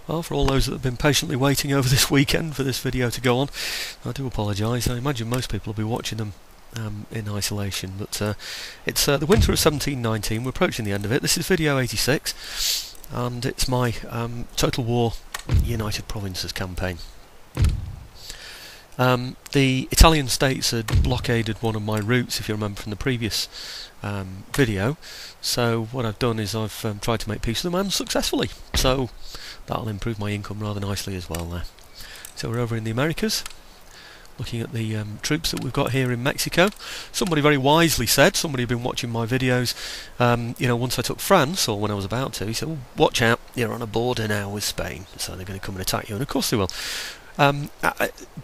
Well, for all those that have been patiently waiting over this weekend for this video to go on, I do apologise. I imagine most people will be watching them in isolation, but it's the winter of 1719. We're approaching the end of it. This is video 86, and it's my Total War United Provinces campaign. The Italian states had blockaded one of my routes, if you remember from the previous video. So what I've done is I've tried to make peace with them, and successfully. So that'll improve my income rather nicely as well there. So we're over in the Americas, looking at the troops that we've got here in Mexico. Somebody very wisely said, somebody who'd been watching my videos, once I took France, or when I was about to, he said, well, watch out, you're on a border now with Spain, so they're going to come and attack you, and of course they will.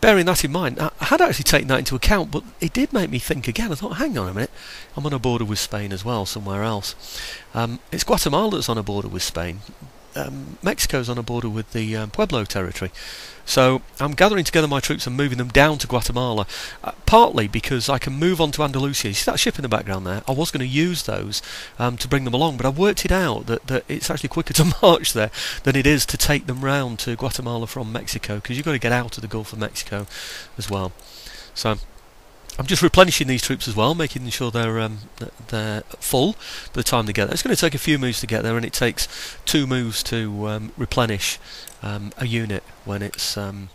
Bearing that in mind, I had actually taken that into account, but it did make me think again. I thought, hang on a minute, I'm on a border with Spain as well, somewhere else. It's Guatemala that's on a border with Spain. Mexico's on a border with the Pueblo territory. So I'm gathering together my troops and moving them down to Guatemala, partly because I can move on to Andalusia. You see that ship in the background there? I was going to use those to bring them along, but I've worked it out that it's actually quicker to march there than it is to take them round to Guatemala from Mexico, because you've got to get out of the Gulf of Mexico as well. So I'm just replenishing these troops as well, making sure they're full by the time they get there. It's going to take a few moves to get there, and it takes 2 moves to replenish a unit when it's when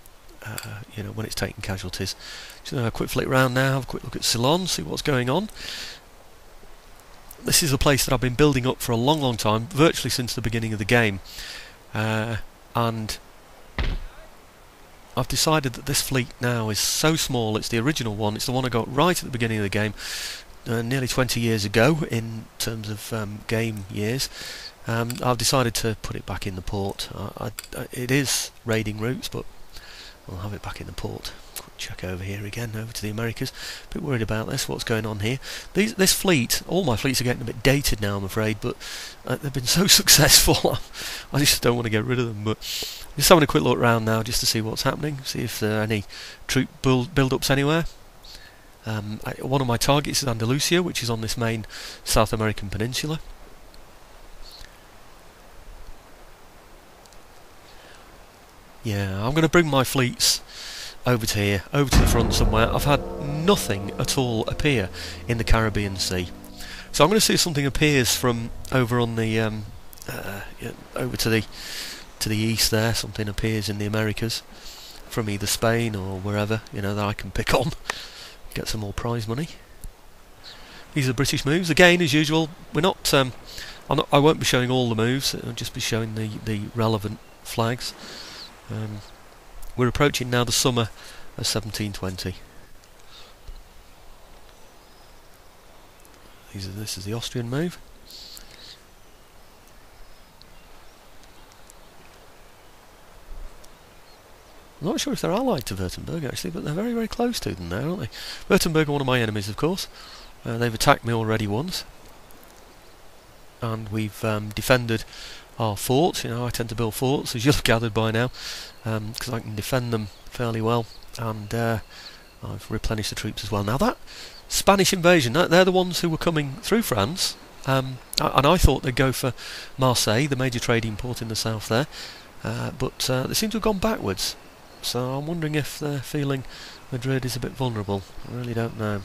it's taking casualties. So a quick flick round now, have a quick look at Ceylon, see what's going on. This is a place that I've been building up for a long time, virtually since the beginning of the game, and I've decided that this fleet now is so small. It's the original one, it's the one I got right at the beginning of the game, nearly 20 years ago in terms of game years. I've decided to put it back in the port. It is raiding routes, but I'll have it back in the port. Quick check over here again, over to the Americas. A bit worried about this, what's going on here. This fleet, all my fleets are getting a bit dated now, I'm afraid, but they've been so successful. I just don't want to get rid of them. But just having a quick look around now just to see what's happening, see if there are any troop build-ups anywhere. One of my targets is Andalusia, which is on this main South American peninsula. Yeah, I'm going to bring my fleets over to here, over to the front somewhere. I've had nothing at all appear in the Caribbean Sea, so I'm going to see if something appears from over on the over to the east there. Something appears in the Americas from either Spain or wherever, that I can pick on, get some more prize money. These are British moves again, as usual. We're not. I won't be showing all the moves. I'll just be showing the relevant flags. We're approaching now the summer of 1720. This is the Austrian move. I'm not sure if they're allied to Württemberg actually, but they're very close to them there, aren't they? Württemberg are one of my enemies, of course. They've attacked me already once, and we've defended our forts. I tend to build forts, as you'll have gathered by now, because I can defend them fairly well, and I've replenished the troops as well. Now that Spanish invasion, they're the ones who were coming through France, and I thought they'd go for Marseille, the major trading port in the south there, but they seem to have gone backwards, so I'm wondering if they're feeling Madrid is a bit vulnerable. I really don't know.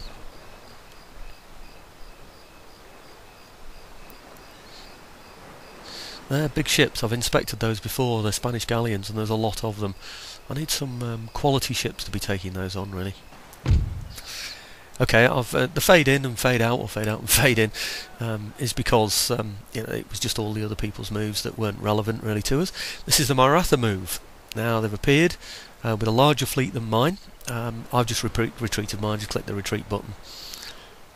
They're big ships. I've inspected those before. They're Spanish galleons, and there's a lot of them. I need some quality ships to be taking those on, really. Okay, the fade in and fade out, or fade out and fade in, is because it was just all the other people's moves that weren't relevant really to us. This is the Maratha move. Now they've appeared with a larger fleet than mine. I've just retreated mine. Just clicked the retreat button.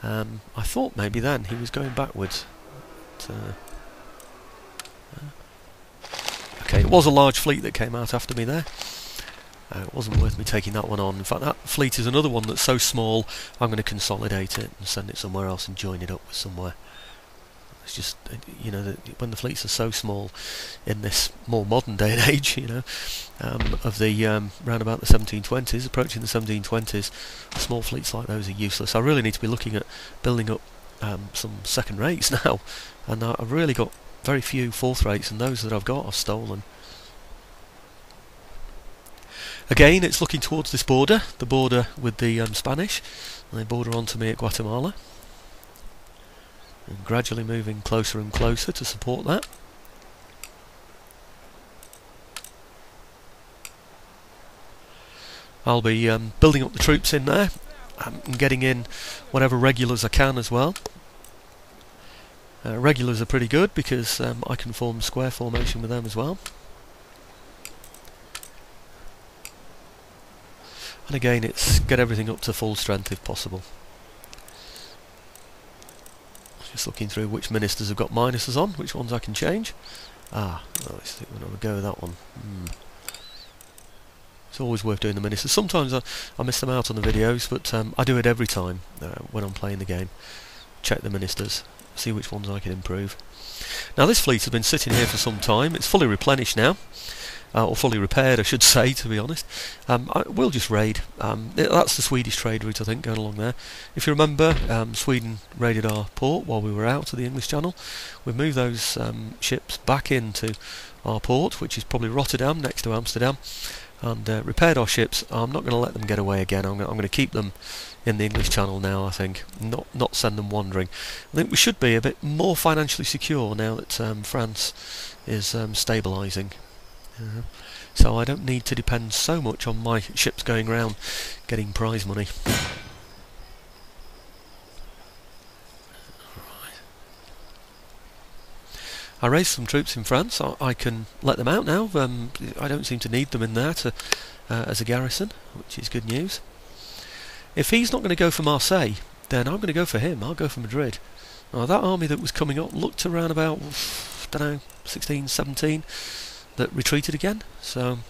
I thought maybe then he was going backwards. But, okay, it was a large fleet that came out after me there. It wasn't worth me taking that one on. In fact, that fleet is another one that's so small, I'm going to consolidate it and send it somewhere else and join it up with somewhere. It's just, when the fleets are so small in this more modern day and age, of the round about the 1720s, approaching the 1720s, small fleets like those are useless. I really need to be looking at building up some second rates now, and I've really got very few fourth rates, and those that I've got are stolen. Again, it's looking towards this border, the border with the Spanish, and they border onto me at Guatemala. And gradually moving closer and closer to support that. I'll be building up the troops in there and getting in whatever regulars I can as well. Regulars are pretty good because I can form square formation with them as well. And again, it's get everything up to full strength if possible. Just looking through which ministers have got minuses on, which ones I can change. Let's think we're going to go with that one. It's always worth doing the ministers. Sometimes I miss them out on the videos, but I do it every time when I'm playing the game. Check the ministers, see which ones I can improve. Now this fleet has been sitting here for some time. It's fully replenished now. Or fully repaired, I should say, to be honest. We'll just raid. That's the Swedish trade route, I think, going along there. If you remember, Sweden raided our port while we were out of the English Channel. We've moved those ships back into our port, which is probably Rotterdam, next to Amsterdam, and repaired our ships. I'm not going to let them get away again. I'm going to keep them in the English Channel now, I think. Not send them wandering. I think we should be a bit more financially secure now that France is stabilising. So I don't need to depend so much on my ships going around getting prize money. I raised some troops in France. I can let them out now. I don't seem to need them in there as a garrison, which is good news. If he's not going to go for Marseille, then I'm going to go for him. I'll go for Madrid. Now, that army that was coming up looked around about, I don't know, 16, 17, that retreated again. So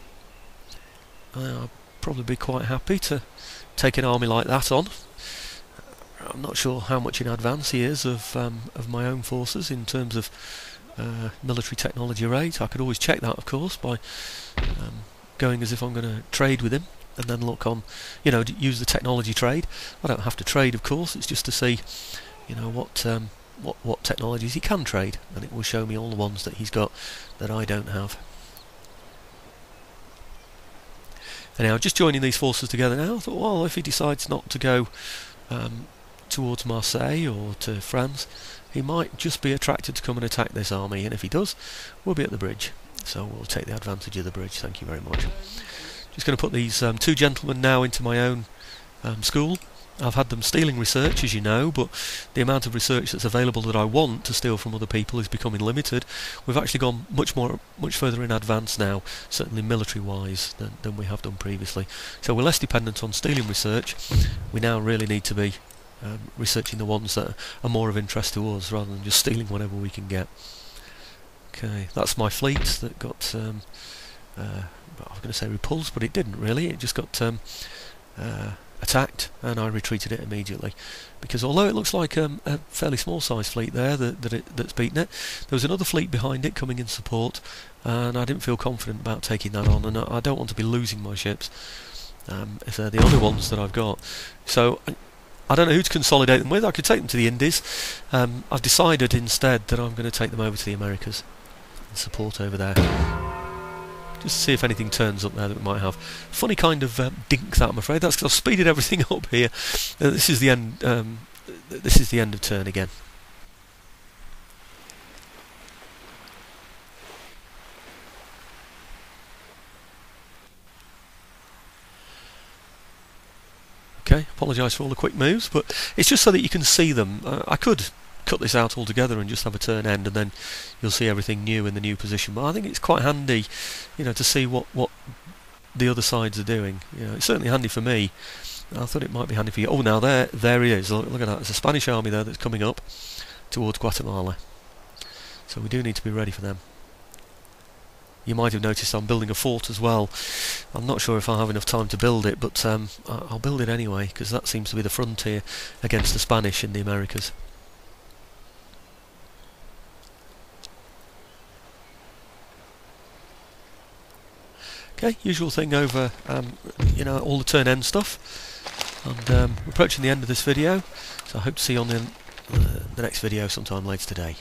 I'll probably be quite happy to take an army like that on. I'm not sure how much in advance he is of my own forces in terms of military technology rate. I could always check that, of course, by going as if I'm going to trade with him, and then look on, use the technology trade. I don't have to trade, of course. It's just to see, what technologies he can trade, and it will show me all the ones that he's got that I don't have. Anyhow, just joining these forces together now, I thought, well, if he decides not to go towards Marseille or to France, he might just be attracted to come and attack this army, and if he does, we'll be at the bridge. So we'll take the advantage of the bridge. Thank you very much. Just going to put these two gentlemen now into my own school. I've had them stealing research, as you know, but the amount of research that's available that I want to steal from other people is becoming limited. We've actually gone much further in advance now, certainly military-wise, than we have done previously. So we're less dependent on stealing research. We now really need to be researching the ones that are more of interest to us, rather than just stealing whatever we can get. Okay, that's my fleet that got, I was going to say repulsed, but it didn't really. It just got attacked, and I retreated it immediately, because although it looks like a fairly small size fleet there that's beaten it, there was another fleet behind it coming in support, and I didn't feel confident about taking that on, and I don't want to be losing my ships if they're the only ones that I've got. So I don't know who to consolidate them with. I could take them to the Indies. I've decided instead that I'm going to take them over to the Americas and support over there. Just to see if anything turns up there that we might have. Funny kind of dink that, I'm afraid. That's because I've speeded everything up here. This is the end. This is the end of turn again. Okay, apologise for all the quick moves, but it's just so that you can see them. I could cut this out altogether and just have a turn end, and then you'll see everything new in the new position, but I think it's quite handy, to see what the other sides are doing. It's certainly handy for me. I thought it might be handy for you. Oh, now there he is. Look at that. There's a Spanish army there that's coming up towards Guatemala, so we do need to be ready for them. You might have noticed I'm building a fort as well. I'm not sure if I'll have enough time to build it, but I'll build it anyway, because that seems to be the frontier against the Spanish in the Americas. Okay, usual thing over, all the turn end stuff. And we're approaching the end of this video, so I hope to see you on the next video sometime later today.